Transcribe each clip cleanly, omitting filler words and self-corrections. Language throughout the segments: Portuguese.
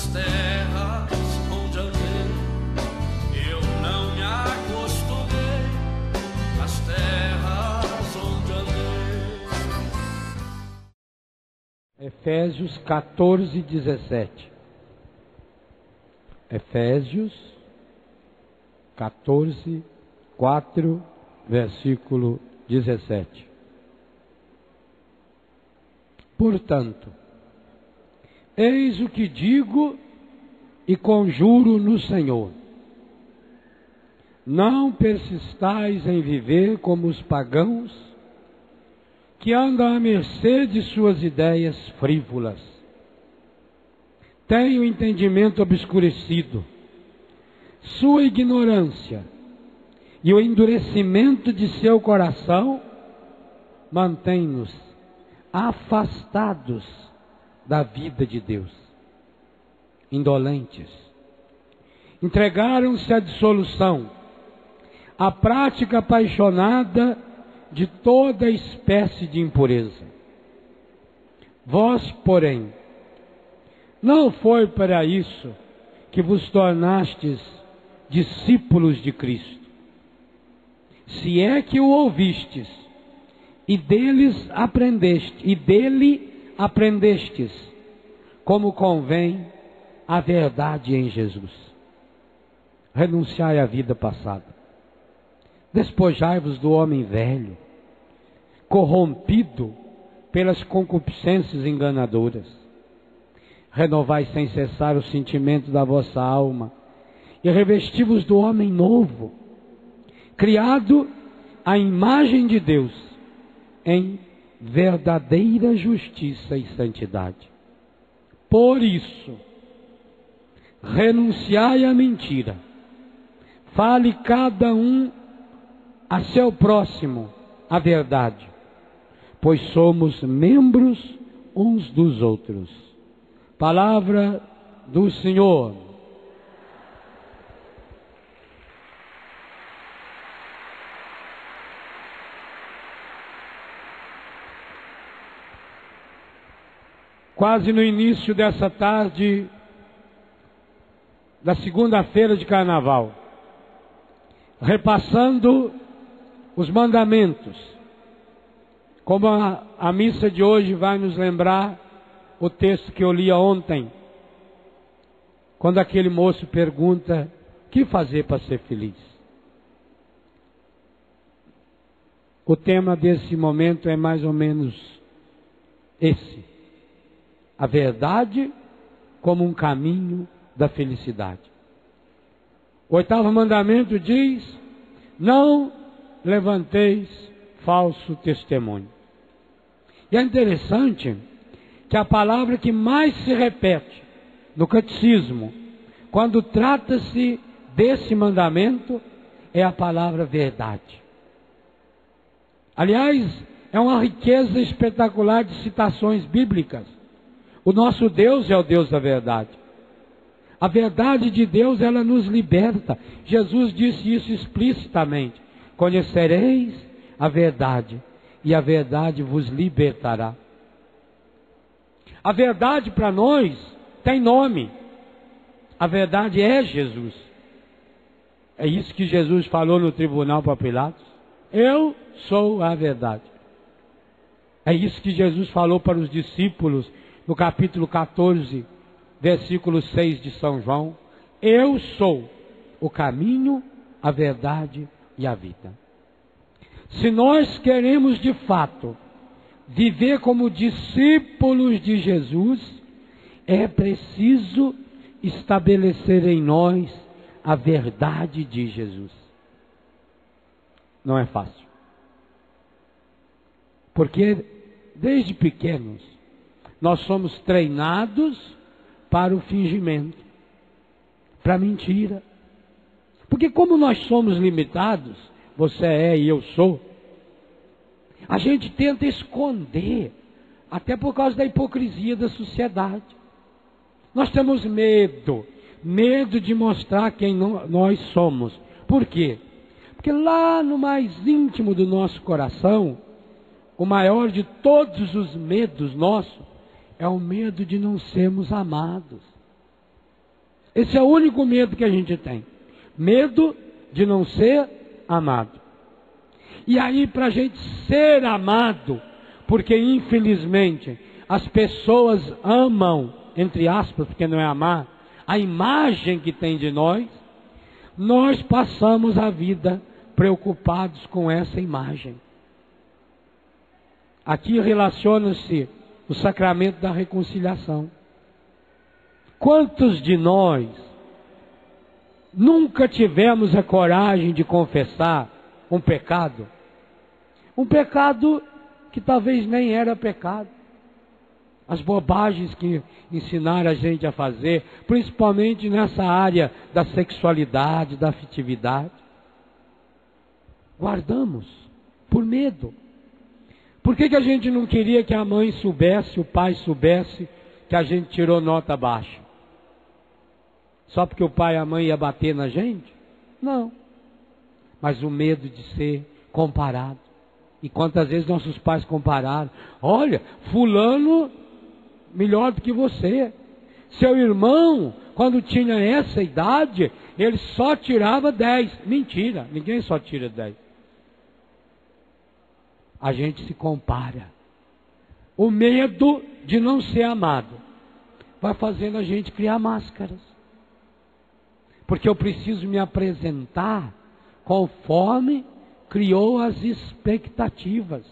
As terras onde andei, eu não me acostumei. As terras onde andei. Efésios 14, 17. Efésios 14, 4, versículo 17. Portanto, eis o que digo e conjuro no Senhor: não persistais em viver como os pagãos, que andam à mercê de suas ideias frívolas. Têm o entendimento obscurecido, sua ignorância e o endurecimento de seu coração mantém-nos afastados da vida de Deus. Indolentes, entregaram-se à dissolução, à prática apaixonada de toda espécie de impureza. Vós, porém, não foi para isso que vos tornastes discípulos de Cristo, se é que o ouvistes e dele aprendestes, como convém a verdade em Jesus. Renunciai à vida passada, despojai-vos do homem velho, corrompido pelas concupiscências enganadoras. Renovai sem cessar o sentimento da vossa alma, e revesti-vos do homem novo, criado à imagem de Deus, em verdadeira justiça e santidade. Por isso, renunciai à mentira, fale cada um a seu próximo a verdade, pois somos membros uns dos outros. Palavra do Senhor. Quase no início dessa tarde da segunda-feira de Carnaval, repassando os mandamentos, como a missa de hoje vai nos lembrar o texto que eu li ontem, quando aquele moço pergunta: o que fazer para ser feliz? O tema desse momento é mais ou menos esse: a verdade como um caminho da felicidade. O 8º mandamento diz: não levanteis falso testemunho. E é interessante que a palavra que mais se repete no catecismo, quando trata-se desse mandamento, é a palavra verdade. Aliás, é uma riqueza espetacular de citações bíblicas. O nosso Deus é o Deus da verdade. A verdade de Deus, ela nos liberta. Jesus disse isso explicitamente: conhecereis a verdade, e a verdade vos libertará. A verdade para nós tem nome. A verdade é Jesus. É isso que Jesus falou no tribunal para Pilatos: eu sou a verdade. É isso que Jesus falou para os discípulos no capítulo 14, versículo 6 de São João: eu sou o caminho, a verdade e a vida. Se nós queremos de fato viver como discípulos de Jesus, é preciso estabelecer em nós a verdade de Jesus. Não é fácil, porque desde pequenos nós somos treinados para o fingimento, para a mentira. Porque como nós somos limitados, você é e eu sou, a gente tenta esconder, até por causa da hipocrisia da sociedade. Nós temos medo de mostrar quem nós somos. Por quê? Porque lá no mais íntimo do nosso coração, o maior de todos os medos nossos é o medo de não sermos amados. Esse é o único medo que a gente tem. Medo de não ser amado. E aí, para a gente ser amado, porque infelizmente as pessoas amam, entre aspas, porque não é amar, a imagem que tem de nós, nós passamos a vida preocupados com essa imagem. Aqui relaciona-se o sacramento da reconciliação. Quantos de nós nunca tivemos a coragem de confessar um pecado? Um pecado que talvez nem era pecado. As bobagens que ensinaram a gente a fazer, principalmente nessa área da sexualidade, da afetividade. Guardamos, por medo. Por que a gente não queria que a mãe soubesse, o pai soubesse, que a gente tirou nota baixa? Só porque o pai e a mãe iam bater na gente? Não. Mas o medo de ser comparado. E quantas vezes nossos pais compararam? Olha, fulano melhor do que você. Seu irmão, quando tinha essa idade, ele só tirava 10. Mentira, ninguém só tira 10. A gente se compara. O medo de não ser amado vai fazendo a gente criar máscaras. Porque eu preciso me apresentar conforme criou as expectativas.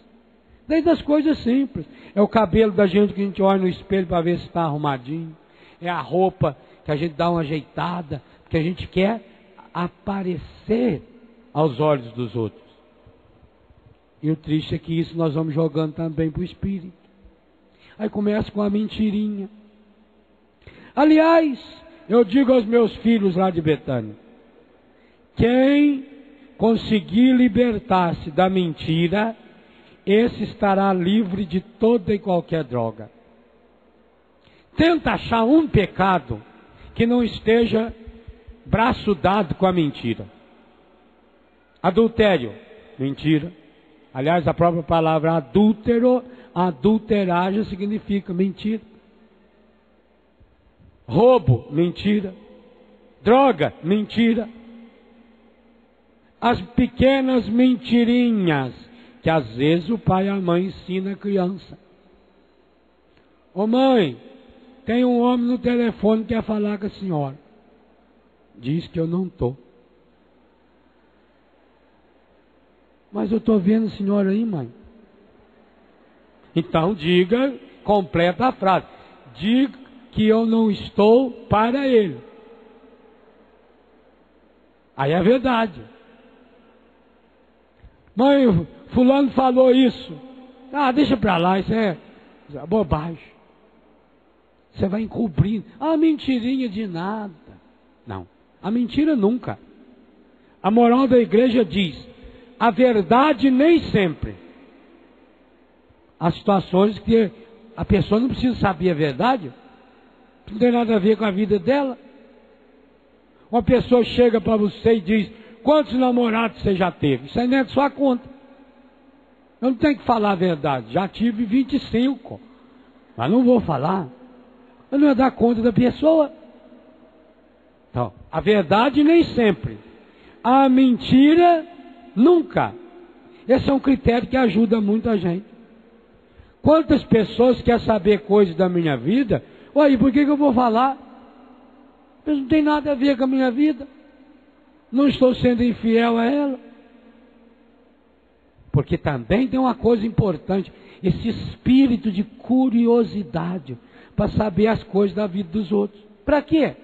Desde as coisas simples. É o cabelo da gente que a gente olha no espelho para ver se está arrumadinho. É a roupa que a gente dá uma ajeitada, porque a gente quer aparecer aos olhos dos outros. E o triste é que isso nós vamos jogando também para o espírito. Aí começa com a mentirinha. Aliás, eu digo aos meus filhos lá de Betânia, quem conseguir libertar-se da mentira, esse estará livre de toda e qualquer droga. Tenta achar um pecado que não esteja braço dado com a mentira. Adultério, mentira. Aliás, a própria palavra adúltero, adulteragem significa mentira. Roubo, mentira. Droga, mentira. As pequenas mentirinhas que às vezes o pai e a mãe ensinam a criança. Ô mãe, tem um homem no telefone que quer falar com a senhora. Diz que eu não estou. Mas eu estou vendo a senhora aí, mãe. Então diga, completa a frase. Diga que eu não estou para ele. Aí é verdade. Mãe, fulano falou isso. Ah, deixa para lá, isso é bobagem. Você vai encobrir. Ah, mentirinha de nada. Não, a mentira nunca. A moral da igreja diz, a verdade nem sempre. Há situações que a pessoa não precisa saber a verdade. Não tem nada a ver com a vida dela. Uma pessoa chega para você e diz, quantos namorados você já teve? Isso aí não é de sua conta. Eu não tenho que falar a verdade. Já tive 25. Mas não vou falar. Eu não ia dar conta da pessoa. Então, a verdade nem sempre. A mentira nunca. Esse é um critério que ajuda muita gente. Quantas pessoas querem saber coisas da minha vida? Ué, por que eu vou falar? Isso não tem nada a ver com a minha vida. Não estou sendo infiel a ela. Porque também tem uma coisa importante. Esse espírito de curiosidade. Para saber as coisas da vida dos outros. Para quê?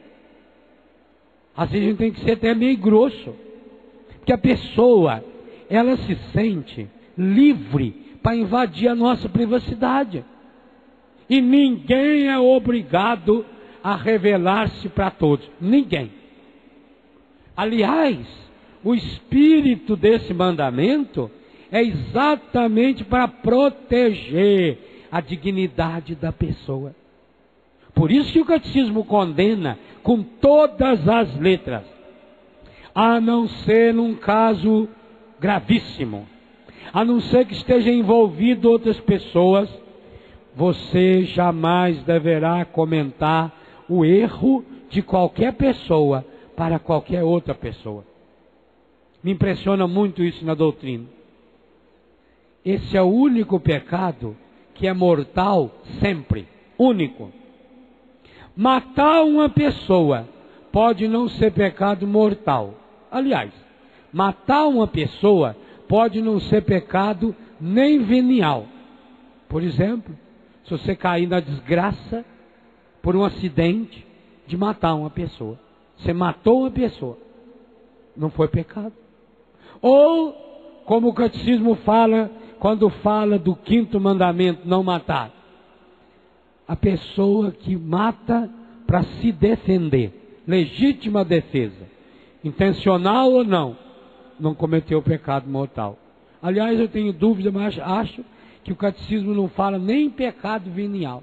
Às vezes a gente tem que ser até meio grosso. Porque a pessoa, ela se sente livre para invadir a nossa privacidade. E ninguém é obrigado a revelar-se para todos. Ninguém. Aliás, o espírito desse mandamento é exatamente para proteger a dignidade da pessoa. Por isso que o catecismo condena com todas as letras, a não ser num caso gravíssimo, a não ser que esteja envolvido outras pessoas, você jamais deverá comentar o erro de qualquer pessoa para qualquer outra pessoa. Me impressiona muito isso na doutrina. Esse é o único pecado que é mortal sempre, único. Matar uma pessoa pode não ser pecado mortal. Aliás, matar uma pessoa pode não ser pecado nem venial. Por exemplo, se você cair na desgraça por um acidente de matar uma pessoa. Você matou uma pessoa. Não foi pecado. Ou, como o catecismo fala, quando fala do 5º mandamento, não matar. A pessoa que mata para se defender, legítima defesa, intencional ou não cometeu pecado mortal. Aliás, eu tenho dúvida, mas acho que o catecismo não fala nem pecado venial.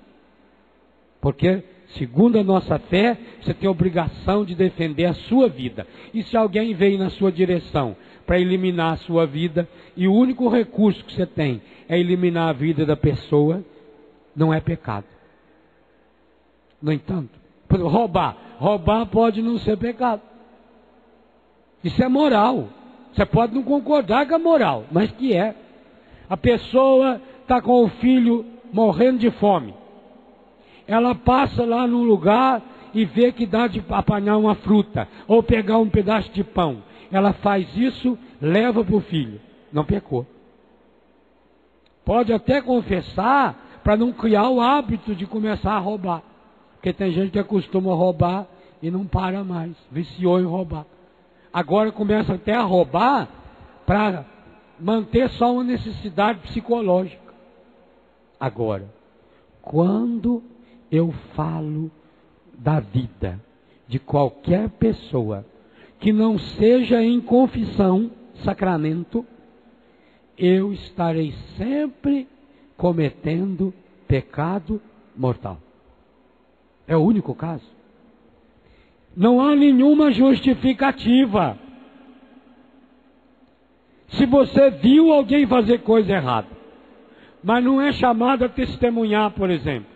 Porque, segundo a nossa fé, você tem a obrigação de defender a sua vida. E se alguém veio na sua direção para eliminar a sua vida, e o único recurso que você tem é eliminar a vida da pessoa, não é pecado. No entanto, roubar pode não ser pecado. Isso é moral. Você pode não concordar com a moral, mas que é. A pessoa está com o filho morrendo de fome. Ela passa lá num lugar e vê que dá de apanhar uma fruta, ou pegar um pedaço de pão. Ela faz isso, leva para o filho. Não pecou. Pode até confessar para não criar o hábito de começar a roubar. Porque tem gente que acostuma a roubar e não para mais. Viciou em roubar. Agora começa até a roubar para manter só uma necessidade psicológica. Agora, quando eu falo da vida de qualquer pessoa que não seja em confissão, sacramento, eu estarei sempre cometendo pecado mortal. É o único caso. Não há nenhuma justificativa. Se você viu alguém fazer coisa errada, mas não é chamado a testemunhar, por exemplo,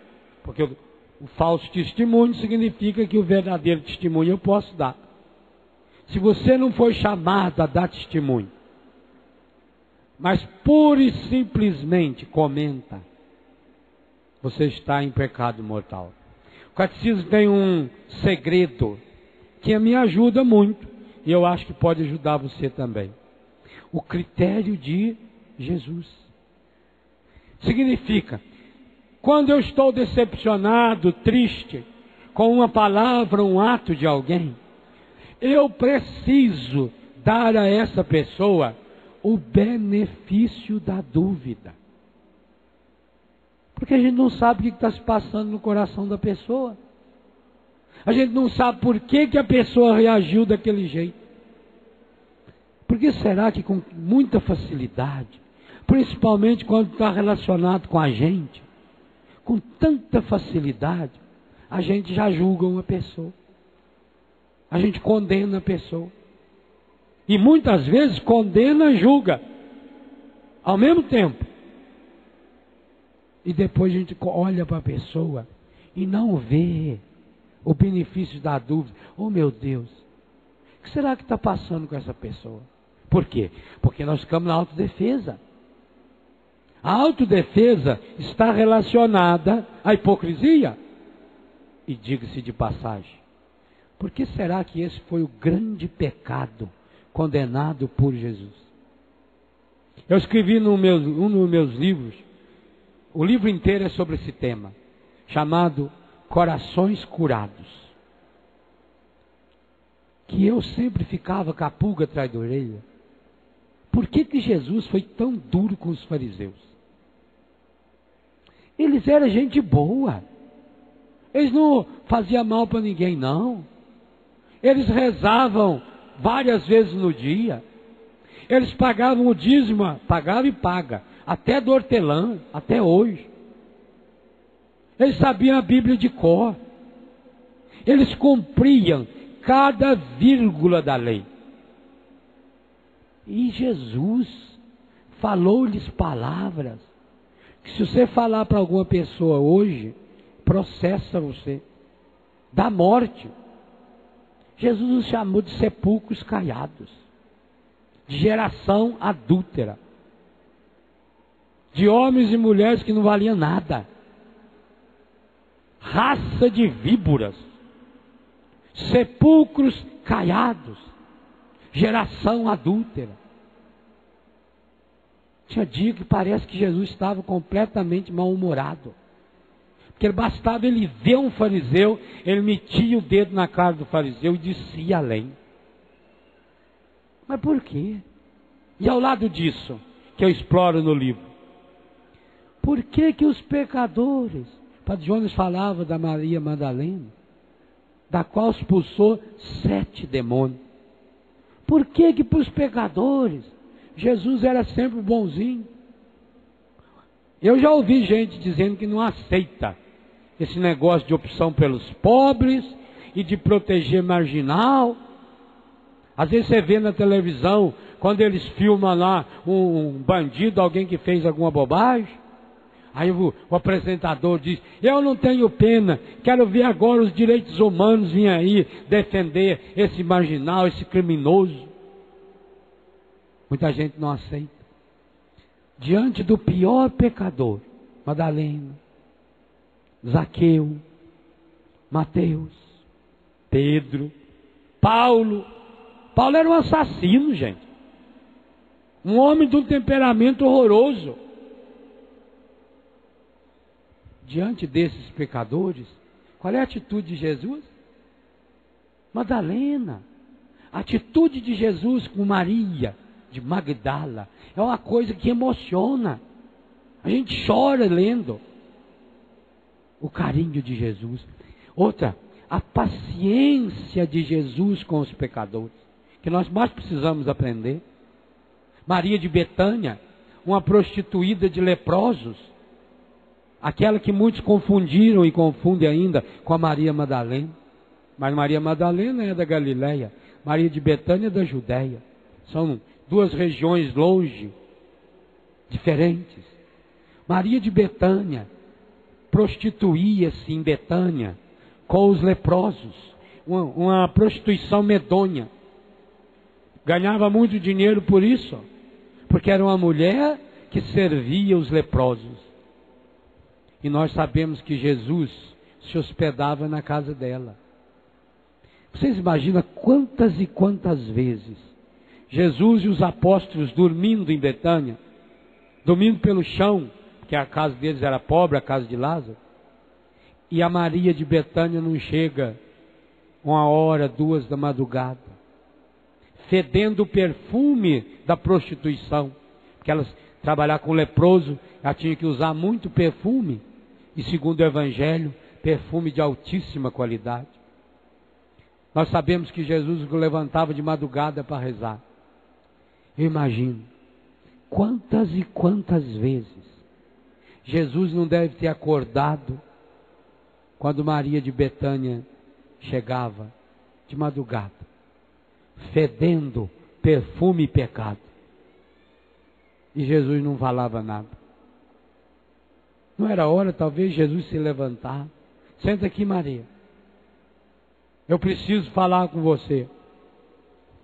porque o falso testemunho significa que o verdadeiro testemunho eu posso dar. Se você não foi chamado a dar testemunho, mas pura e simplesmente comenta, você está em pecado mortal. O catecismo tem um segredo que me ajuda muito, e eu acho que pode ajudar você também. O critério de Jesus. Significa, quando eu estou decepcionado, triste, com uma palavra, um ato de alguém, eu preciso dar a essa pessoa o benefício da dúvida. Porque a gente não sabe o que está se passando no coração da pessoa. A gente não sabe por que a pessoa reagiu daquele jeito. Por que será que com muita facilidade, principalmente quando está relacionado com a gente, com tanta facilidade, a gente já julga uma pessoa. A gente condena a pessoa. E muitas vezes condena e julga ao mesmo tempo. E depois a gente olha para a pessoa e não vê o benefício da dúvida. Oh meu Deus, o que será que está passando com essa pessoa? Por quê? Porque nós ficamos na autodefesa. A autodefesa está relacionada à hipocrisia. E diga-se de passagem, por que será que esse foi o grande pecado condenado por Jesus? Eu escrevi um dos meus livros, o livro inteiro é sobre esse tema, chamado Corações Curados. Que eu sempre ficava com a pulga atrás da orelha. Por que Jesus foi tão duro com os fariseus? Eles eram gente boa. Eles não faziam mal para ninguém, não. Eles rezavam várias vezes no dia. Eles pagavam o dízimo, pagavam e paga, até do hortelã, até hoje. Eles sabiam a Bíblia de cor. Eles cumpriam cada vírgula da lei. E Jesus falou-lhes palavras que se você falar para alguma pessoa hoje, processa você, dá morte. Jesus nos chamou de sepulcros caiados, de geração adúltera, de homens e mulheres que não valiam nada, raça de víboras, sepulcros caiados, geração adúltera. Tinha dia que parece que Jesus estava completamente mal-humorado, porque bastava ele ver um fariseu, ele metia o dedo na cara do fariseu e descia além. Mas por quê? E ao lado disso, que eu exploro no livro, por que que os pecadores, Padre Jonas falava da Maria Madalena, da qual expulsou 7 demônios, por que que para os pecadores Jesus era sempre bonzinho? Eu já ouvi gente dizendo que não aceita esse negócio de opção pelos pobres e de proteger marginal. Às vezes você vê na televisão, quando eles filmam lá um bandido, alguém que fez alguma bobagem, aí o apresentador diz: eu não tenho pena, quero ver agora os direitos humanos vir aí defender esse marginal, esse criminoso. Muita gente não aceita. Diante do pior pecador, Madalena, Zaqueu, Mateus, Pedro, Paulo. Paulo era um assassino, gente. Um homem de um temperamento horroroso. Diante desses pecadores, qual é a atitude de Jesus? Madalena. A atitude de Jesus com Maria de Magdala é uma coisa que emociona. A gente chora lendo o carinho de Jesus. Outra, a paciência de Jesus com os pecadores, que nós mais precisamos aprender. Maria de Betânia, uma prostituída de leprosos, aquela que muitos confundiram e confundem ainda com a Maria Madalena. Mas Maria Madalena é da Galileia, Maria de Betânia é da Judéia. São 2 regiões longe, diferentes. Maria de Betânia prostituía-se em Betânia com os leprosos, uma prostituição medonha. Ganhava muito dinheiro por isso, porque era uma mulher que servia os leprosos. E nós sabemos que Jesus se hospedava na casa dela. Vocês imaginam quantas e quantas vezes Jesus e os apóstolos dormindo em Betânia, dormindo pelo chão, porque a casa deles era pobre, a casa de Lázaro, e a Maria de Betânia não chega 1h, 2 da madrugada, fedendo o perfume da prostituição, porque elas trabalhar com leproso, ela tinha que usar muito perfume, e segundo o Evangelho, perfume de altíssima qualidade. Nós sabemos que Jesus levantava de madrugada para rezar. Eu imagino quantas e quantas vezes Jesus não deve ter acordado quando Maria de Betânia chegava de madrugada, fedendo perfume e pecado. E Jesus não falava nada. Não era hora, talvez, Jesus se levantar. Senta aqui, Maria. Eu preciso falar com você.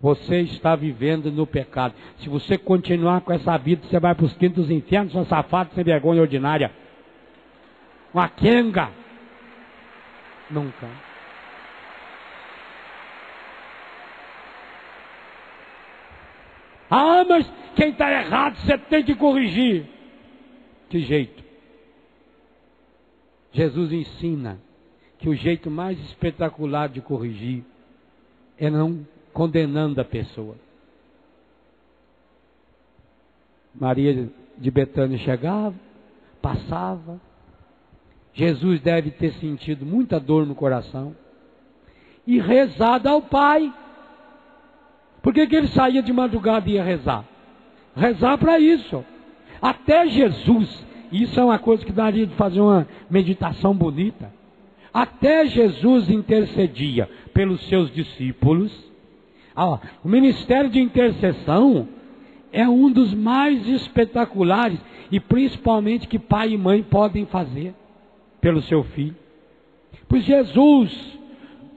Você está vivendo no pecado. Se você continuar com essa vida, você vai para os quintos infernos, sua safada sem vergonha ordinária. Uma quenga. Nunca. Ah, mas quem está errado você tem que corrigir. Que jeito? Jesus ensina que o jeito mais espetacular de corrigir é não condenando a pessoa. Maria de Betânia chegava, passava. Jesus deve ter sentido muita dor no coração e rezado ao Pai. Por que ele saía de madrugada e ia rezar? Rezar para isso. Até Jesus, isso é uma coisa que daria de fazer uma meditação bonita. Até Jesus intercedia pelos seus discípulos. O ministério de intercessão é um dos mais espetaculares e principalmente que pai e mãe podem fazer pelo seu filho. Pois Jesus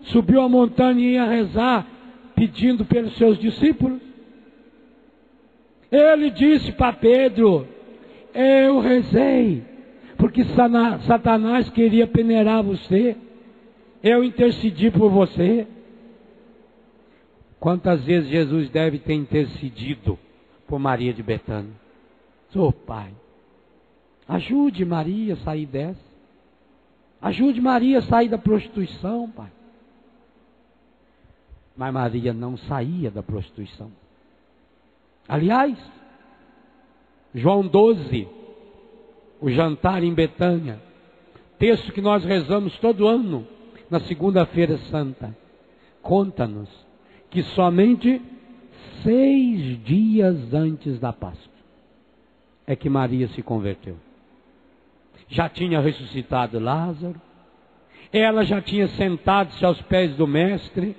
subiu a montanha e ia rezar, pedindo pelos seus discípulos? Ele disse para Pedro: eu rezei, porque Satanás queria peneirar você, eu intercedi por você. Quantas vezes Jesus deve ter intercedido por Maria de Betânia? Pai, ajude Maria a sair dessa. Ajude Maria a sair da prostituição, Pai. Mas Maria não saía da prostituição. Aliás, João 12, o jantar em Betânia, texto que nós rezamos todo ano, na segunda-feira santa, conta-nos que somente 6 dias antes da Páscoa é que Maria se converteu. Já tinha ressuscitado Lázaro, ela já tinha sentado-se aos pés do mestre,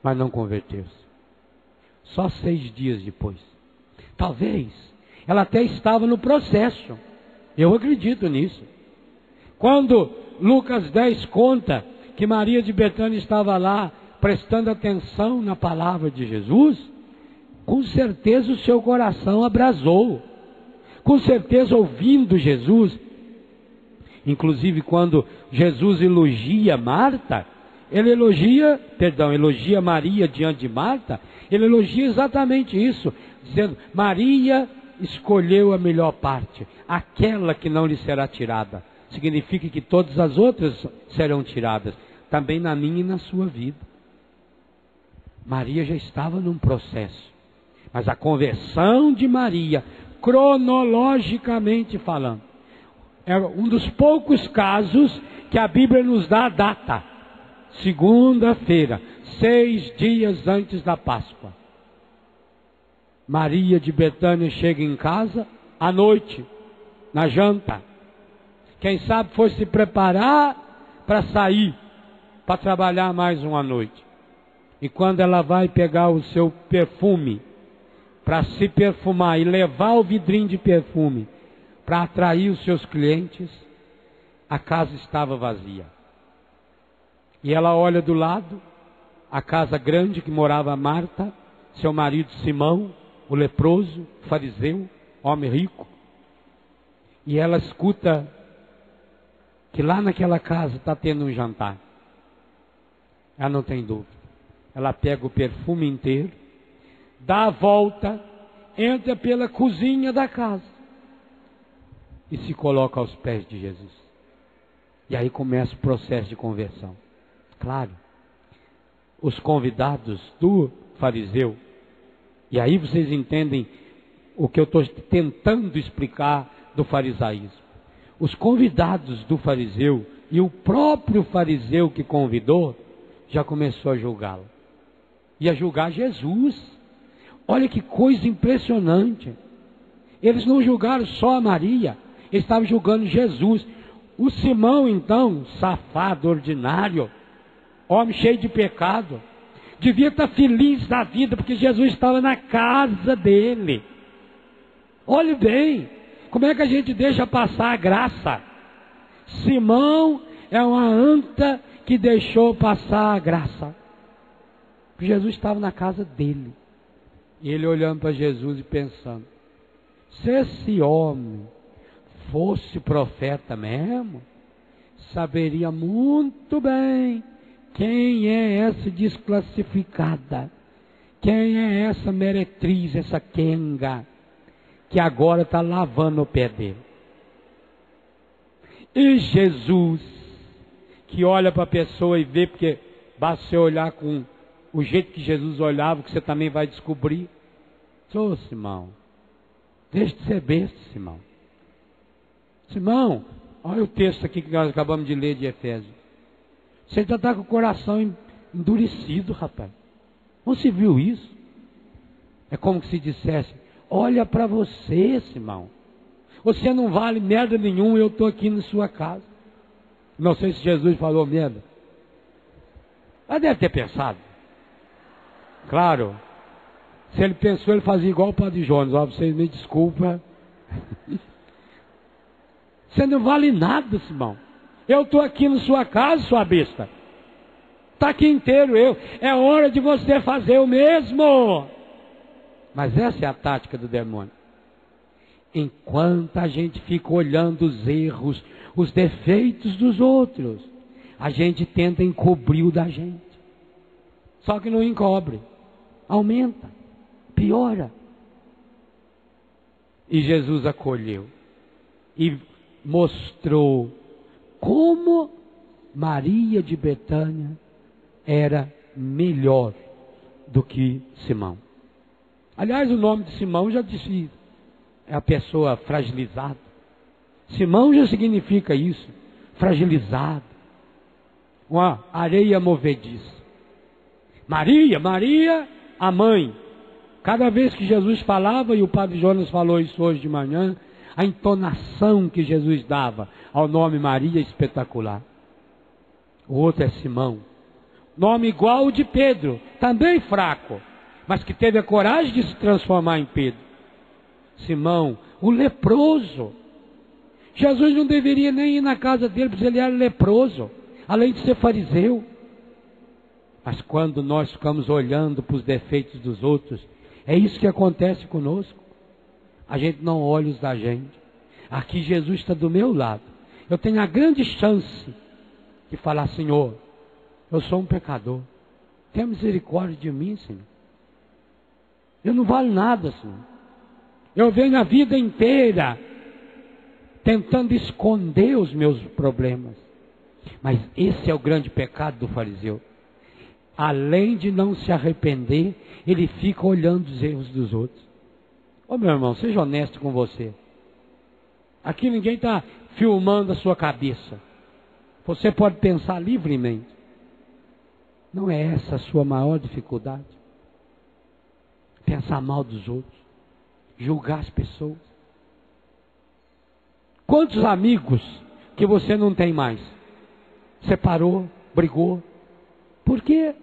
mas não converteu-se. Só 6 dias depois. Talvez ela até estava no processo. Eu acredito nisso. Quando Lucas 10 conta que Maria de Betânia estava lá prestando atenção na palavra de Jesus, com certeza o seu coração abrasou. Com certeza ouvindo Jesus. Inclusive quando Jesus elogia Marta, ele elogia Maria diante de Marta, ele elogia exatamente isso, dizendo: Maria escolheu a melhor parte, aquela que não lhe será tirada. Significa que todas as outras serão tiradas, também na minha e na sua vida. Maria já estava num processo, mas a conversão de Maria, cronologicamente falando, é um dos poucos casos que a Bíblia nos dá a data. Segunda-feira, 6 dias antes da Páscoa. Maria de Betânia chega em casa à noite, na janta. Quem sabe foi se preparar para sair, para trabalhar mais uma noite. E quando ela vai pegar o seu perfume, para se perfumar e levar o vidrinho de perfume, para atrair os seus clientes, a casa estava vazia. E ela olha do lado, a casa grande que morava Marta, seu marido Simão, o leproso, fariseu, homem rico. E ela escuta que lá naquela casa está tendo um jantar. Ela não tem dúvida. Ela pega o perfume inteiro, dá a volta, entra pela cozinha da casa e se coloca aos pés de Jesus. E aí começa o processo de conversão. Claro, os convidados do fariseu, e aí vocês entendem o que eu estou tentando explicar do farisaísmo. Os convidados do fariseu e o próprio fariseu que convidou já começou a julgá-lo. E a julgar Jesus. Olha que coisa impressionante. Eles não julgaram só a Maria, eles estavam julgando Jesus. O Simão, então, safado, ordinário, homem cheio de pecado, devia estar feliz da vida, porque Jesus estava na casa dele. Olhe bem, como é que a gente deixa passar a graça? Simão é uma anta que deixou passar a graça. Jesus estava na casa dele. E ele olhando para Jesus e pensando: se esse homem fosse profeta mesmo, saberia muito bem quem é essa desclassificada, quem é essa meretriz, essa quenga, que agora está lavando o pé dele. E Jesus, que olha para a pessoa e vê, porque basta você olhar com o jeito que Jesus olhava, que você também vai descobrir. Ô Simão, deixa de ser besta, Simão. Simão, olha o texto aqui que nós acabamos de ler de Efésios. Você já está com o coração endurecido, rapaz. Não se viu isso? É como se dissesse: olha para você, Simão. Você não vale merda nenhuma, eu estou aqui na sua casa. Não sei se Jesus falou merda. Mas deve ter pensado. Claro. Se ele pensou, ele fazia igual o Padre Jones. Ó, vocês me desculpem. Você não vale nada, Simão. Eu estou aqui na sua casa, sua besta. está aqui inteiro eu. É hora de você fazer o mesmo. Mas essa é a tática do demônio. Enquanto a gente fica olhando os erros, os defeitos dos outros, a gente tenta encobrir o da gente. Só que não encobre. Aumenta. Piora. E Jesus acolheu. E mostrou como Maria de Betânia era melhor do que Simão. Aliás, o nome de Simão já disse, é a pessoa fragilizada. Simão já significa isso, fragilizado, uma areia movediça. Maria, a mãe. Cada vez que Jesus falava, e o Padre Jonas falou isso hoje de manhã, a entonação que Jesus dava ao nome Maria é espetacular. O outro é Simão, nome igual ao de Pedro, também fraco, mas que teve a coragem de se transformar em Pedro. Simão, o leproso. Jesus não deveria nem ir na casa dele, porque ele era leproso, além de ser fariseu. Mas quando nós ficamos olhando para os defeitos dos outros, é isso que acontece conosco. A gente não olha os da gente. Aqui Jesus está do meu lado. Eu tenho a grande chance de falar: Senhor, eu sou um pecador. Tenha misericórdia de mim, Senhor. Eu não valho nada, Senhor. Eu venho a vida inteira tentando esconder os meus problemas. Mas esse é o grande pecado do fariseu. Além de não se arrepender, ele fica olhando os erros dos outros. Ô meu irmão, seja honesto com você. Aqui ninguém está filmando a sua cabeça. Você pode pensar livremente. Não é essa a sua maior dificuldade? Pensar mal dos outros, julgar as pessoas. Quantos amigos que você não tem mais? Separou, brigou. Por quê?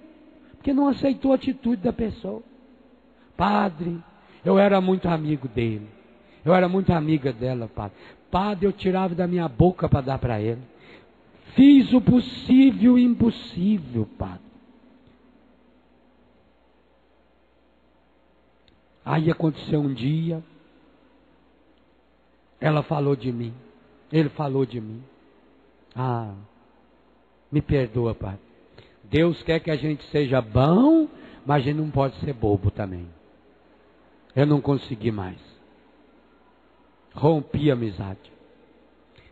Porque não aceitou a atitude da pessoa. Padre, eu era muito amigo dele. Eu era muito amiga dela, padre. Padre, eu tirava da minha boca para dar para ele. Fiz o possível e impossível, padre. Aí aconteceu um dia, ela falou de mim, ele falou de mim. Ah, me perdoa, padre. Deus quer que a gente seja bom, mas a gente não pode ser bobo também. Eu não consegui mais. Rompi a amizade.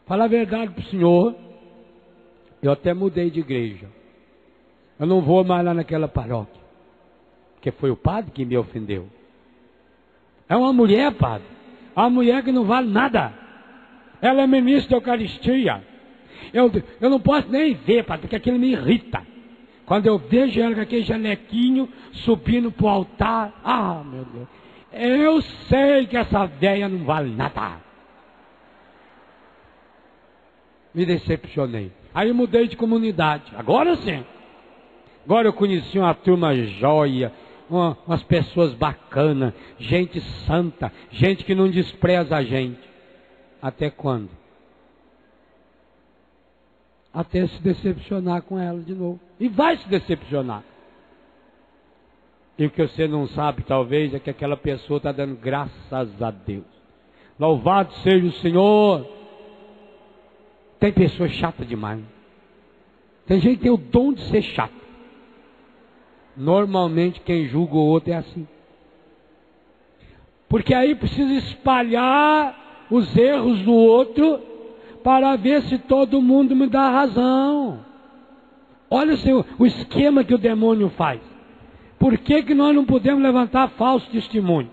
Fala a verdade para o senhor, eu até mudei de igreja. Eu não vou mais lá naquela paróquia, porque foi o padre que me ofendeu. É uma mulher, padre. É uma mulher que não vale nada. Ela é ministra da Eucaristia. Eu não posso nem ver, padre, porque aquilo me irrita. Quando eu vejo ela com aquele jalequinho subindo para o altar. Ah, meu Deus. Eu sei que essa velha não vale nada. Me decepcionei. Aí mudei de comunidade. Agora sim. Agora eu conheci uma turma jóia. Umas pessoas bacanas, gente santa, gente que não despreza a gente. Até quando? Até se decepcionar com ela de novo. E vai se decepcionar. E o que você não sabe, talvez, é que aquela pessoa está dando graças a Deus. Louvado seja o Senhor. Tem pessoa chata demais. Tem gente que tem o dom de ser chato. Normalmente quem julga o outro é assim. Porque aí precisa espalhar os erros do outro para ver se todo mundo me dá razão. Olha o esquema que o demônio faz. Por que nós não podemos levantar falso testemunho?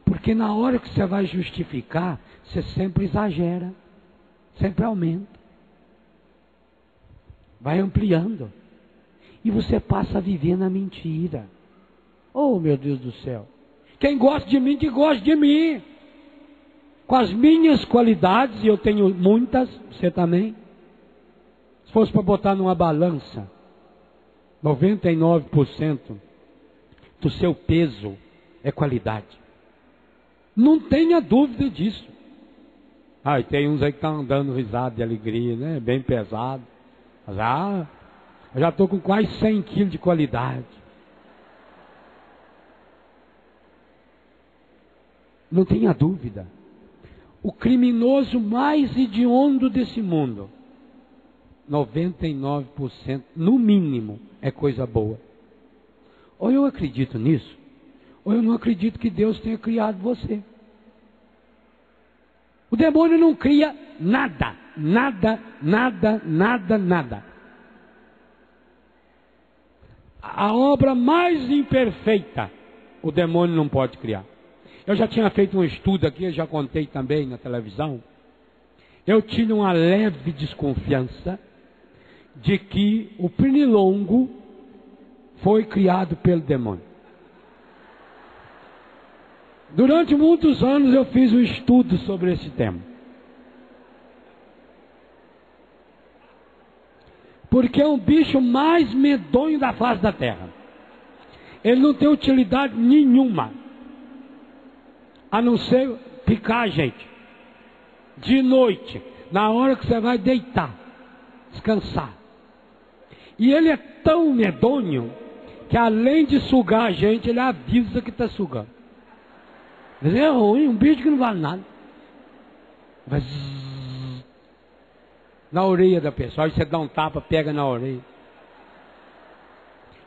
Porque na hora que você vai justificar, você sempre exagera, sempre aumenta, vai ampliando. E você passa a viver na mentira. Oh, meu Deus do céu. Quem gosta de mim, que gosta de mim. Com as minhas qualidades, e eu tenho muitas, você também. Se fosse para botar numa balança, 99% do seu peso é qualidade. Não tenha dúvida disso. Ah, e tem uns aí que estão dando risada de alegria, né? Bem pesado. Mas, Eu já estou com quase 100 quilos de qualidade. Não tenha dúvida. O criminoso mais hediondo desse mundo, 99%, no mínimo, é coisa boa. Ou eu acredito nisso, ou eu não acredito que Deus tenha criado você. O demônio não cria nada, nada, nada, nada, nada. A obra mais imperfeita, o demônio não pode criar. Eu já tinha feito um estudo aqui, eu já contei também na televisão. Eu tinha uma leve desconfiança de que o pernilongo foi criado pelo demônio. Durante muitos anos eu fiz um estudo sobre esse tema. Porque é um bicho mais medonho da face da terra. Ele não tem utilidade nenhuma, a não ser picar a gente. De noite, na hora que você vai deitar, descansar. E ele é tão medonho que além de sugar a gente, ele avisa que está sugando. Mas é ruim, um bicho que não vale nada. Vai zzz, na orelha da pessoa. Aí você dá um tapa, pega na orelha.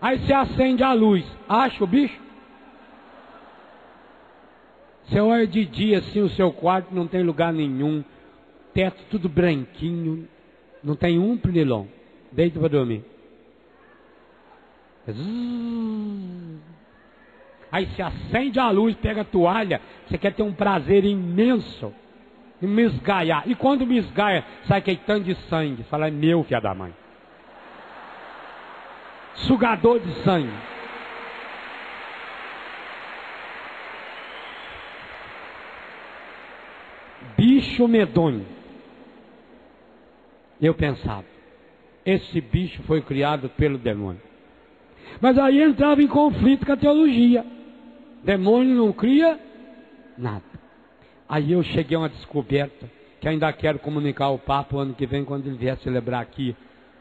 Aí você acende a luz. Acha o bicho? Você olha de dia assim, o seu quarto não tem lugar nenhum. Teto tudo branquinho. Não tem um pernilongo. Deita para dormir. Aí você acende a luz, pega a toalha. Você quer ter um prazer imenso em me esgaiar. E quando me esgaia, sai aquele tanto de sangue. Fala, é meu, filho da mãe. Sugador de sangue. Bicho medonho. Eu pensava, esse bicho foi criado pelo demônio. Mas aí entrava em conflito com a teologia. Demônio não cria nada. Aí eu cheguei a uma descoberta que ainda quero comunicar ao Papa o ano que vem, quando ele vier celebrar aqui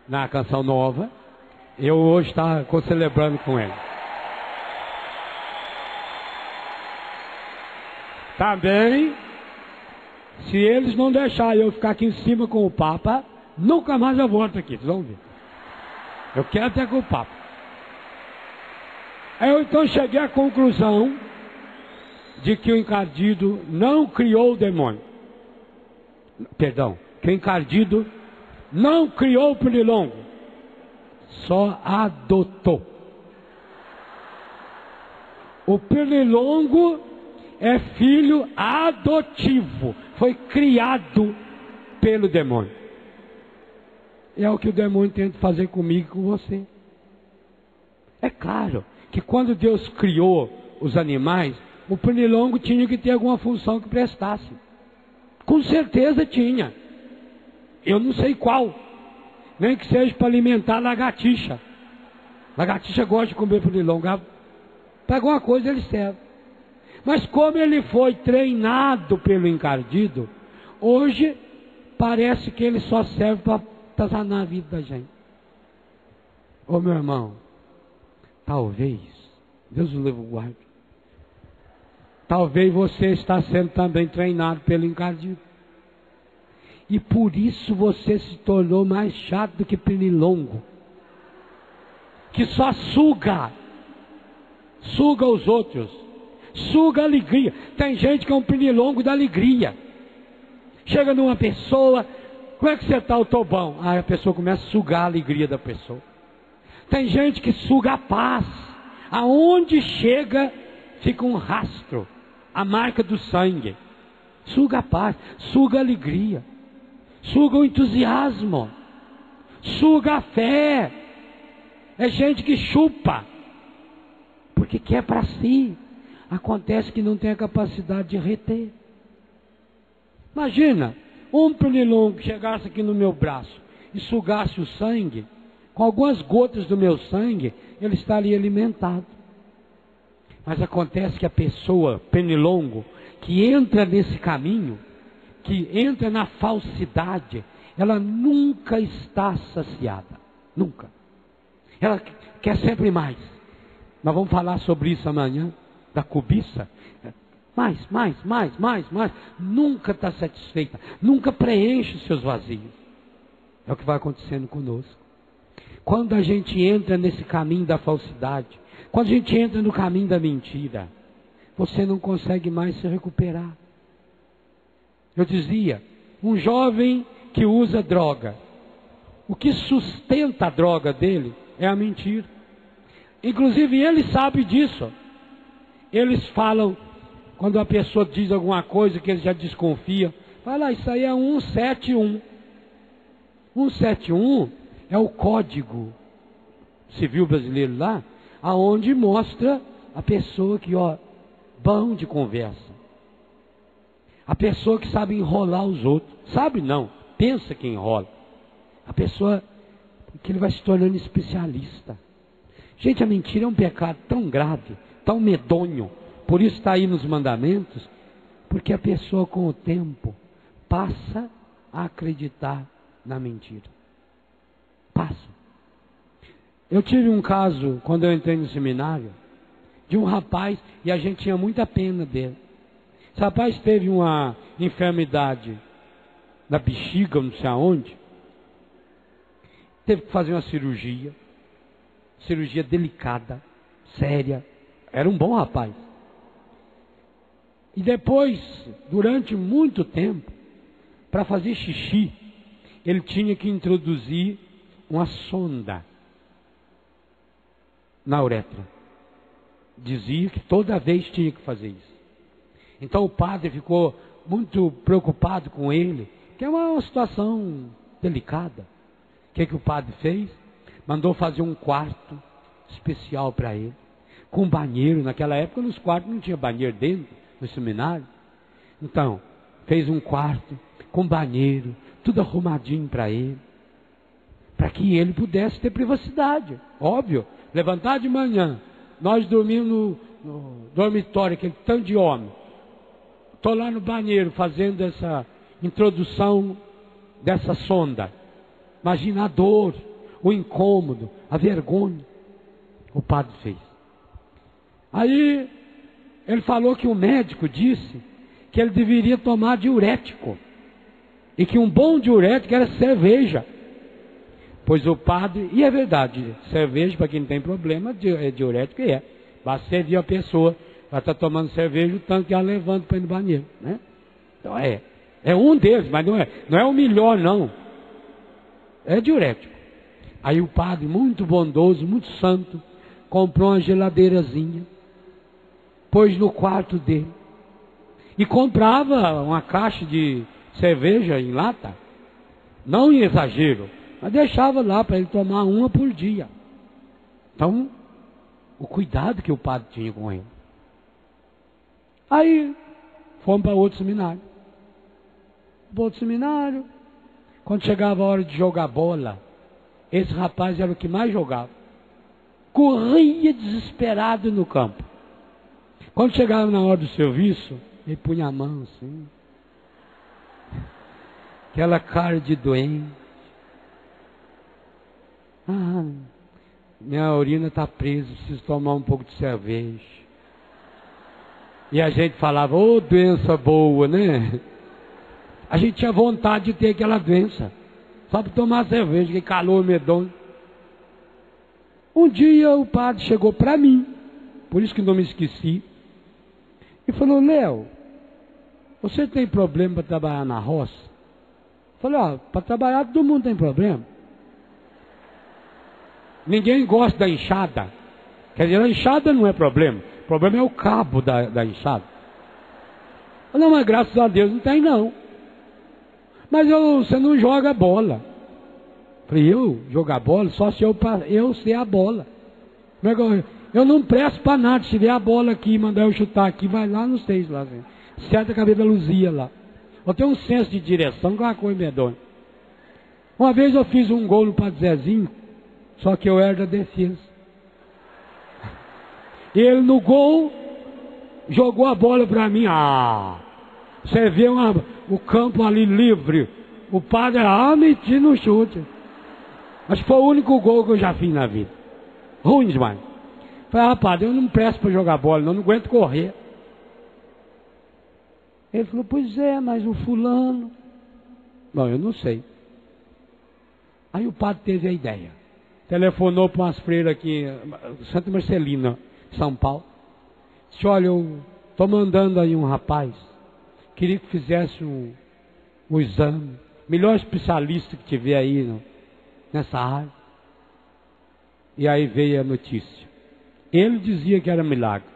na Canção Nova. Eu hoje estou celebrando com ele. Também, se eles não deixarem eu ficar aqui em cima com o Papa, nunca mais eu volto aqui, vocês vão ver. Eu quero até com o Papa. Eu então cheguei à conclusão de que o encardido não criou o demônio. Perdão, que o encardido não criou o pernilongo, só adotou. O pernilongo é filho adotivo, foi criado pelo demônio. É o que o demônio tenta fazer comigo e com você. É claro que quando Deus criou os animais, o pernilongo tinha que ter alguma função que prestasse. Com certeza tinha. Eu não sei qual. Nem que seja para alimentar a lagartixa. Lagartixa gosta de comer pernilongo. Para alguma coisa ele serve. Mas como ele foi treinado pelo encardido, hoje parece que ele só serve para atazanar a vida da gente. Ô meu irmão, talvez, Deus o leve o guarde, talvez você está sendo também treinado pelo encardido. E por isso você se tornou mais chato do que pernilongo, que só suga os outros, suga a alegria. Tem gente que é um pernilongo da alegria. Chega numa pessoa, como é que você está? Eu estou bom. Aí a pessoa começa a sugar a alegria da pessoa. Tem gente que suga a paz. Aonde chega, fica um rastro, a marca do sangue. Suga a paz, suga a alegria, suga o entusiasmo, suga a fé. É gente que chupa, porque quer para si. Acontece que não tem a capacidade de reter. Imagina, um pernilongo que chegasse aqui no meu braço e sugasse o sangue, com algumas gotas do meu sangue, ele estaria alimentado. Mas acontece que a pessoa, pernilongo, que entra nesse caminho, que entra na falsidade, ela nunca está saciada. Nunca. Ela quer sempre mais. Nós vamos falar sobre isso amanhã, da cobiça. Mais. Nunca está satisfeita. Nunca preenche os seus vazios. É o que vai acontecendo conosco. Quando a gente entra nesse caminho da falsidade, quando a gente entra no caminho da mentira, você não consegue mais se recuperar. Eu dizia, um jovem que usa droga, o que sustenta a droga dele é a mentira. Inclusive ele sabe disso. Eles falam, quando a pessoa diz alguma coisa que ele já desconfia, fala, isso aí é 171. 171 é o Código Civil brasileiro lá, aonde mostra a pessoa que, bom de conversa. A pessoa que sabe enrolar os outros. Sabe não, pensa que enrola. A pessoa que ele vai se tornando especialista. Gente, a mentira é um pecado tão grave, tão medonho. Por isso está aí nos mandamentos. Porque a pessoa com o tempo passa a acreditar na mentira. Passa. Eu tive um caso, quando eu entrei no seminário, de um rapaz, e a gente tinha muita pena dele. Esse rapaz teve uma enfermidade na bexiga, não sei aonde. Teve que fazer uma cirurgia delicada, séria. Era um bom rapaz. E depois, durante muito tempo, para fazer xixi, ele tinha que introduzir uma sonda na uretra. Dizia que toda vez tinha que fazer isso. Então o padre ficou muito preocupado com ele, que é uma situação delicada. O que o padre fez? Mandou fazer um quarto especial para ele, com banheiro. Naquela época nos quartos não tinha banheiro dentro do seminário. Então, fez um quarto com banheiro, tudo arrumadinho para ele, para que ele pudesse ter privacidade. Óbvio, levantar de manhã, nós dormimos no dormitório, aquele tanto de homem. Estou lá no banheiro fazendo essa introdução dessa sonda. Imagina a dor, o incômodo, a vergonha. O padre fez. Aí ele falou que o médico disse que ele deveria tomar diurético. E que um bom diurético era cerveja. Pois o padre, e é verdade, cerveja para quem não tem problema, diurético é. Basta você ver a pessoa, ela está tomando cerveja, o tanto que ela levanta para ir no banheiro, né? Então é um deles, mas não é o melhor não. É diurético. Aí o padre, muito bondoso, muito santo, comprou uma geladeirazinha, pôs no quarto dele, e comprava uma caixa de cerveja em lata, não em exagero, mas deixava lá para ele tomar uma por dia. Então, o cuidado que o padre tinha com ele. Aí, fomos para outro seminário. Quando chegava a hora de jogar bola, esse rapaz era o que mais jogava. Corria desesperado no campo. Quando chegava na hora do serviço, ele punha a mão assim. Aquela cara de doente. Minha urina está presa, preciso tomar um pouco de cerveja. E a gente falava, doença boa, né? A gente tinha vontade de ter aquela doença, só para tomar cerveja, que calor medonho. Um dia o padre chegou para mim, por isso que não me esqueci, e falou, Léo, você tem problema para trabalhar na roça? Eu falei, para trabalhar todo mundo tem problema. Ninguém gosta da enxada. Quer dizer, a enxada não é problema. O problema é o cabo da enxada. Eu falei, não, mas graças a Deus não tem não. Mas você não joga bola. Eu falei, eu jogar bola? Só se eu ser a bola. Eu não presto para nada. Se tiver a bola aqui, mandar eu chutar aqui, vai lá nos 6 lá. Certa a cabeça da Luzia lá. Eu tenho um senso de direção que é uma coisa medonha. Uma vez eu fiz um gol no Padre Zezinho, só que eu era da defesa. Ele no gol jogou a bola para mim. Você vê o campo ali livre. O padre meti no chute. Acho que foi o único gol que eu já fiz na vida. Ruim demais. Falei, rapaz, eu não presto para jogar bola, não aguento correr. Ele falou, pois é, mas o fulano... Bom, eu não sei. Aí o padre teve a ideia. Telefonou para umas freiras aqui, Santa Marcelina, São Paulo. Disse, olha, eu estou mandando aí um rapaz. Queria que fizesse um exame. Melhor especialista que tiver aí nessa área. E aí veio a notícia. Ele dizia que era milagre.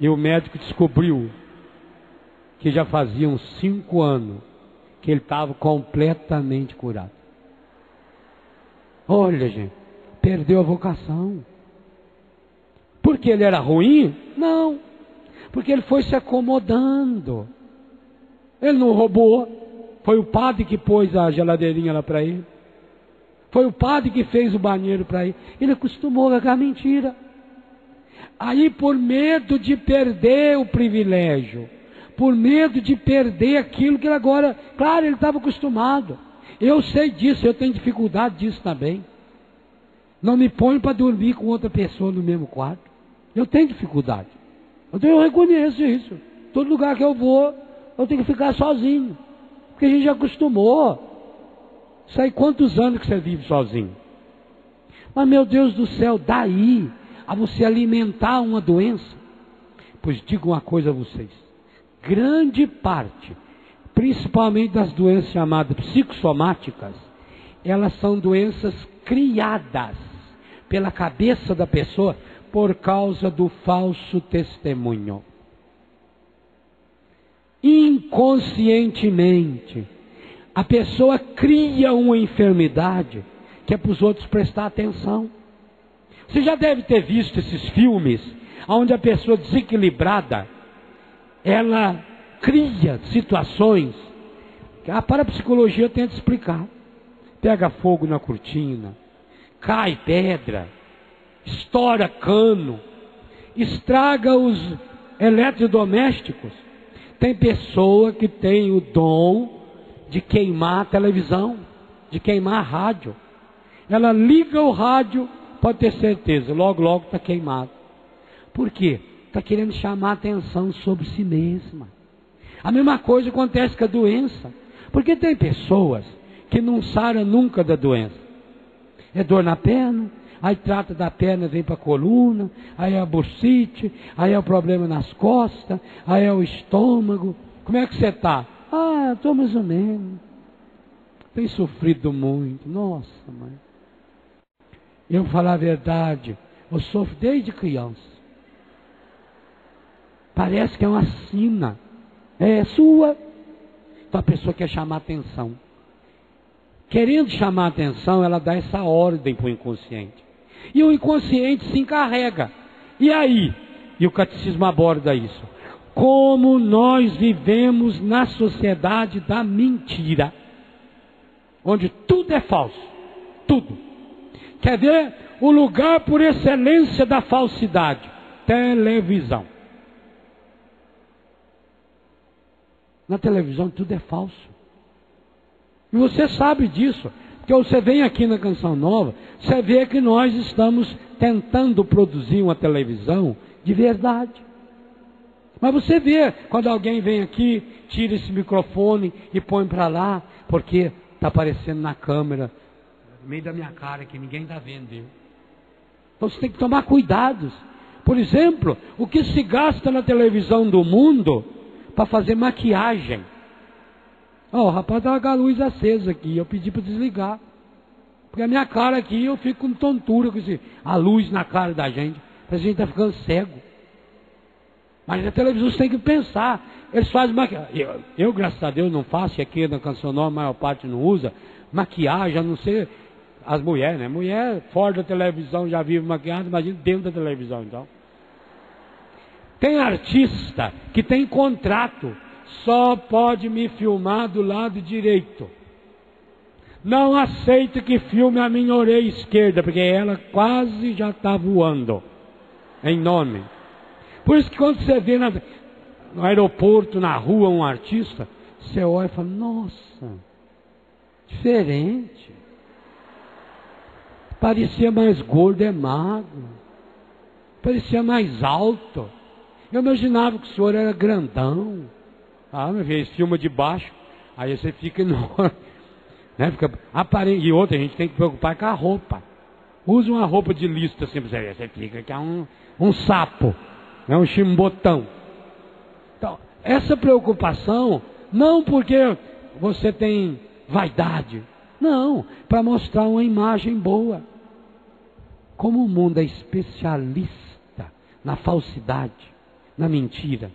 E o médico descobriu que já faziam 5 anos que ele estava completamente curado. Olha, gente, perdeu a vocação. Porque ele era ruim? Não. Porque ele foi se acomodando. Ele não roubou. Foi o padre que pôs a geladeirinha lá para ele. Foi o padre que fez o banheiro para ele. Ele acostumou com a mentira. Aí, por medo de perder o privilégio, por medo de perder aquilo que ele agora... Claro, ele estava acostumado. Eu sei disso, eu tenho dificuldade disso também. Não me ponho para dormir com outra pessoa no mesmo quarto. Eu tenho dificuldade. Eu reconheço isso. Todo lugar que eu vou, eu tenho que ficar sozinho. Porque a gente já acostumou. Sei quantos anos que você vive sozinho. Mas, meu Deus do céu, daí a você alimentar uma doença? Pois digo uma coisa a vocês. Grande parte, principalmente das doenças chamadas psicossomáticas, elas são doenças criadas pela cabeça da pessoa por causa do falso testemunho. Inconscientemente, a pessoa cria uma enfermidade que é para os outros prestar atenção. Você já deve ter visto esses filmes onde a pessoa desequilibrada, ela cria situações que a parapsicologia tenta explicar. Pega fogo na cortina, cai pedra, estoura cano, estraga os eletrodomésticos. Tem pessoa que tem o dom de queimar a televisão, de queimar a rádio. Ela liga o rádio, pode ter certeza, logo está queimado. Por quê? Está querendo chamar a atenção sobre si mesma. A mesma coisa acontece com a doença. Porque tem pessoas que não saram nunca da doença. É dor na perna, aí trata da perna, vem para a coluna, aí é a bursite, aí é o problema nas costas, aí é o estômago. Como é que você está? Ah, estou mais ou menos. Tem sofrido muito. Nossa, mãe. Eu vou falar a verdade, eu sofro desde criança. Parece que é uma sina. É sua. Então a pessoa quer chamar atenção. Querendo chamar atenção, ela dá essa ordem para o inconsciente. E o inconsciente se encarrega. E aí? E o catecismo aborda isso. Como nós vivemos na sociedade da mentira. Onde tudo é falso. Tudo. Quer ver? O lugar por excelência da falsidade. Televisão. Na televisão tudo é falso. E você sabe disso. Porque você vem aqui na Canção Nova, você vê que nós estamos tentando produzir uma televisão de verdade. Mas você vê, quando alguém vem aqui, tira esse microfone e põe para lá, porque está aparecendo na câmera, no meio da minha cara, que ninguém está vendo. Viu? Então você tem que tomar cuidados. Por exemplo, o que se gasta na televisão do mundo para fazer maquiagem. O rapaz estava com a luz acesa aqui, eu pedi para desligar. Porque a minha cara aqui, eu fico com tontura com a luz na cara da gente. Parece que a gente está ficando cego. Mas na televisão você tem que pensar. Eles fazem maquiagem. Eu, graças a Deus, não faço, e aqui na Canção Nova a maior parte não usa. Maquiagem, a não ser as mulheres, né? Mulher fora da televisão já vive maquiada, imagina dentro da televisão, então. Tem artista que tem contrato, só pode me filmar do lado direito. Não aceito que filme a minha orelha esquerda, porque ela quase já está voando. Em nome. Por isso que quando você vê no aeroporto, na rua, um artista, você olha e fala, nossa, diferente. parecia mais gordo, magro, parecia mais alto. Eu imaginava que o senhor era grandão. Meu filho, filma de baixo, aí você fica enorme, né? Fica aparente. E outra, a gente tem que preocupar com a roupa. Usa uma roupa de lista assim, você fica que é um sapo, né? Um chimbotão. Então, essa preocupação, não porque você tem vaidade, não, para mostrar uma imagem boa. Como o mundo é especialista na falsidade, na mentira,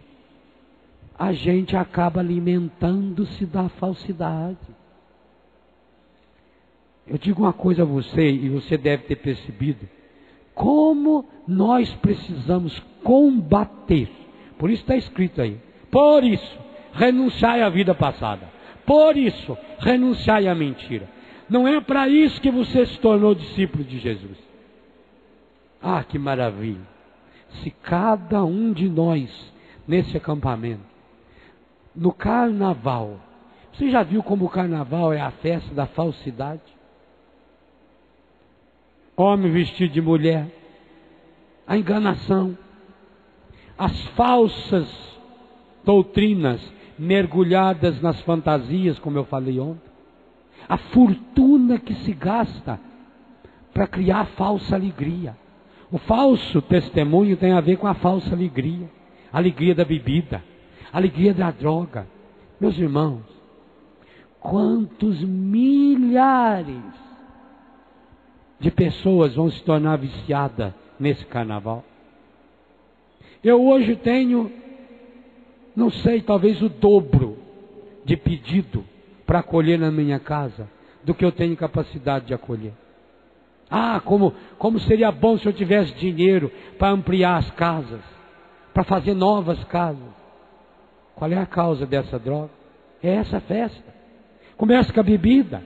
a gente acaba alimentando-se da falsidade. Eu digo uma coisa a você, e você deve ter percebido, como nós precisamos combater. Por isso está escrito aí. Por isso, renunciai à vida passada. Por isso, renunciai à mentira. Não é para isso que você se tornou discípulo de Jesus. Ah, que maravilha! Se cada um de nós, nesse acampamento, no carnaval, você já viu como o carnaval é a festa da falsidade? Homem vestido de mulher, a enganação, as falsas doutrinas mergulhadas nas fantasias, como eu falei ontem, a fortuna que se gasta para criar falsa alegria. O falso testemunho tem a ver com a falsa alegria, a alegria da bebida, a alegria da droga. Meus irmãos, quantos milhares de pessoas vão se tornar viciadas nesse carnaval? Eu hoje tenho, não sei, talvez o dobro de pedido para acolher na minha casa do que eu tenho capacidade de acolher. Como seria bom se eu tivesse dinheiro para ampliar as casas, para fazer novas casas. Qual é a causa dessa droga? É essa festa. Começa com a bebida.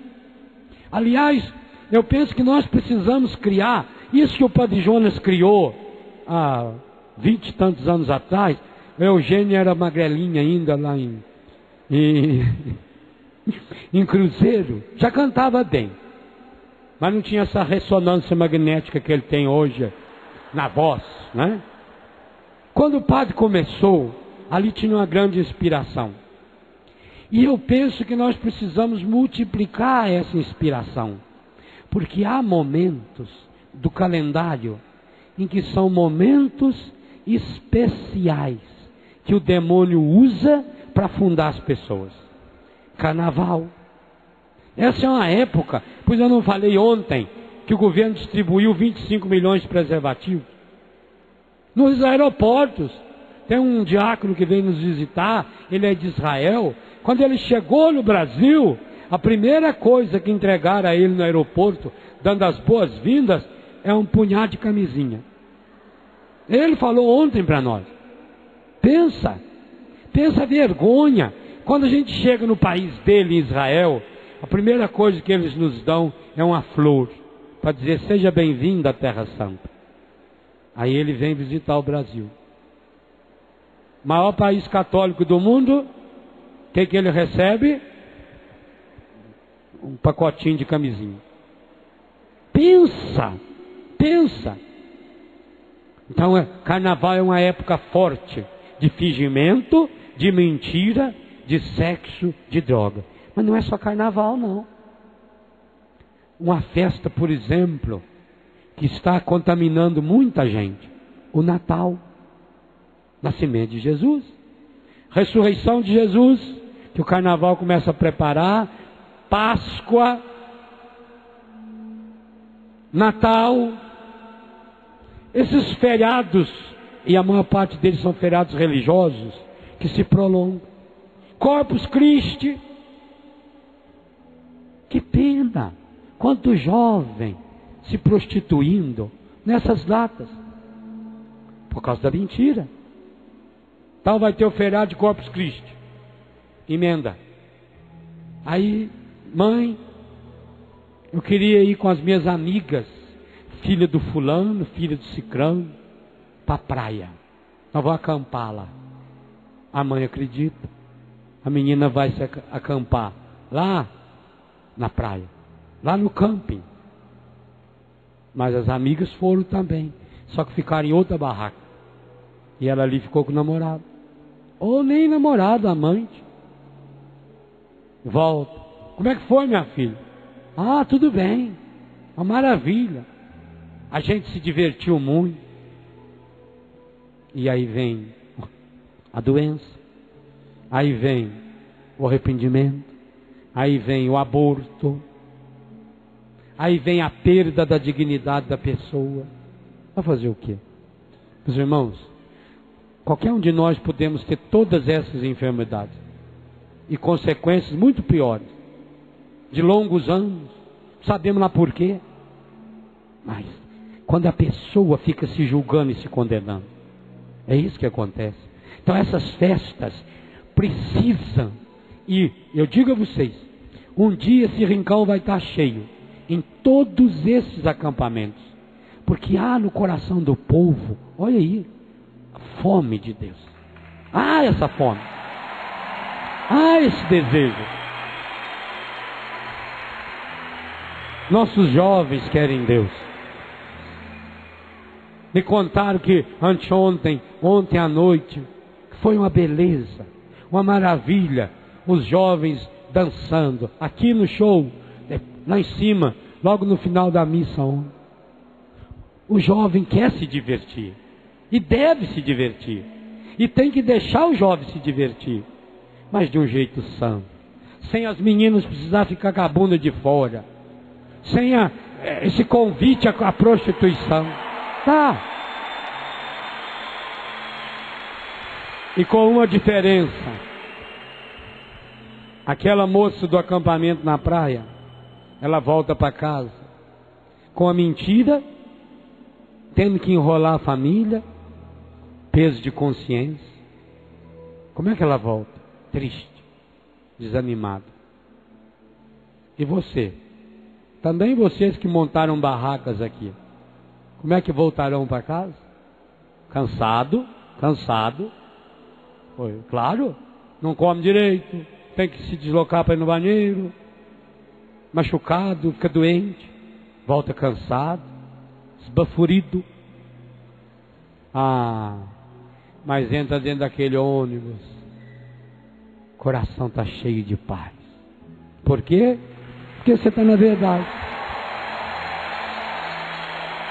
Aliás, eu penso que nós precisamos criar isso que o Padre Jonas criou há 20 e tantos anos atrás. O Eugênio era magrelinho ainda lá em Cruzeiro. Já cantava bem, mas não tinha essa ressonância magnética que ele tem hoje na voz, né? Quando o padre começou, ali tinha uma grande inspiração. E eu penso que nós precisamos multiplicar essa inspiração. Porque há momentos do calendário em que são momentos especiais que o demônio usa para afundar as pessoas. Carnaval. Essa é uma época, pois eu não falei ontem, que o governo distribuiu 25 milhões de preservativos. Nos aeroportos, tem um diácono que vem nos visitar, ele é de Israel. Quando ele chegou no Brasil, a primeira coisa que entregaram a ele no aeroporto, dando as boas-vindas, é um punhado de camisinha. Ele falou ontem para nós. Pensa a vergonha. Quando a gente chega no país dele, em Israel, a primeira coisa que eles nos dão é uma flor, para dizer, seja bem-vindo à Terra Santa. Aí ele vem visitar o Brasil. Maior país católico do mundo, o que ele recebe? Um pacotinho de camisinha. Pensa. Então, carnaval é uma época forte de fingimento, de mentira, de sexo, de droga. Mas não é só carnaval, não. Uma festa, por exemplo, que está contaminando muita gente. O Natal. Nascimento de Jesus. Ressurreição de Jesus, que o carnaval começa a preparar. Páscoa. Natal. Esses feriados, e a maior parte deles são feriados religiosos, que se prolongam. Corpus Christi. Que pena. Quanto jovem se prostituindo nessas datas. Por causa da mentira. Então vai ter o feriado de Corpus Christi. Emenda. Aí, mãe, eu queria ir com as minhas amigas, filha do fulano, filha do cicrano, para a praia. Nós vamos acampar lá. A mãe acredita. A menina vai se acampar lá na praia, lá no camping. Mas as amigas foram também, só que ficaram em outra barraca. E ela ali ficou com o namorado. Ou nem namorado, amante. Volta. Como é que foi, minha filha? Ah, tudo bem. Uma maravilha. A gente se divertiu muito. E aí vem a doença. Aí vem o arrependimento. Aí vem o aborto. Aí vem a perda da dignidade da pessoa. Vai fazer o quê? Meus irmãos, qualquer um de nós podemos ter todas essas enfermidades. E consequências muito piores. De longos anos. Sabemos lá por quê. Mas quando a pessoa fica se julgando e se condenando. É isso que acontece. Então essas festas precisam. E eu digo a vocês, um dia esse rincão vai estar cheio. Em todos esses acampamentos. Porque há no coração do povo, olha aí, a fome de Deus. Há essa fome. Há esse desejo. Nossos jovens querem Deus. Me contaram que anteontem, ontem à noite, foi uma beleza, uma maravilha. Os jovens dançando, aqui no show, lá em cima, logo no final da missa ontem. O jovem quer se divertir. E deve se divertir. E tem que deixar o jovem se divertir. Mas de um jeito santo. Sem as meninas precisar ficar com a bunda de fora. Sem esse convite à prostituição. Tá. E com uma diferença. Aquela moça do acampamento na praia, ela volta para casa com a mentira, tendo que enrolar a família, peso de consciência. Como é que ela volta? Triste, desanimada. E você? Também vocês que montaram barracas aqui, como é que voltarão para casa? Cansado. Foi, claro, não come direito, tem que se deslocar para ir no banheiro, machucado, fica doente, volta cansado, esbaforido. Mas entra dentro daquele ônibus, o coração está cheio de paz. Por quê? Porque você está na verdade.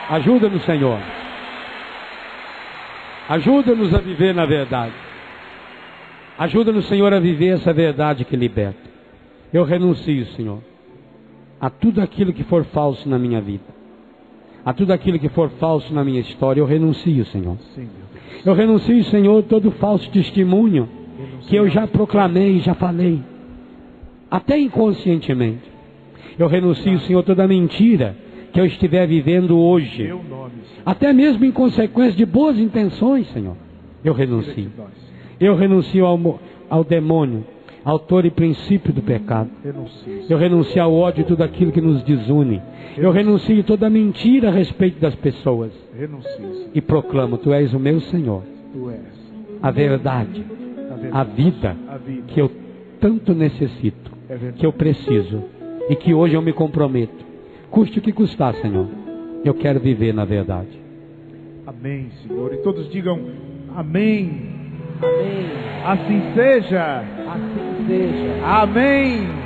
Ajuda-nos, Senhor. Ajuda-nos a viver na verdade. Ajuda-nos, Senhor, a viver essa verdade que liberta. Eu renuncio, Senhor, a tudo aquilo que for falso na minha vida. A tudo aquilo que for falso na minha história, eu renuncio, Senhor. Eu renuncio, Senhor, todo falso testemunho que eu já proclamei, já falei, até inconscientemente. Eu renuncio, Senhor, toda mentira que eu estiver vivendo hoje, até mesmo em consequência de boas intenções, Senhor. Eu renuncio. Eu renuncio ao demônio, autor e princípio do pecado. Eu renuncio ao ódio e tudo aquilo que nos desune. Eu renuncio toda a mentira a respeito das pessoas. E proclamo, Tu és o meu Senhor. A verdade, a vida que eu tanto necessito, que eu preciso e que hoje eu me comprometo. Custe o que custar, Senhor. Eu quero viver na verdade. Amém, Senhor. E todos digam amém. Amém. Assim seja. Assim seja. Amém.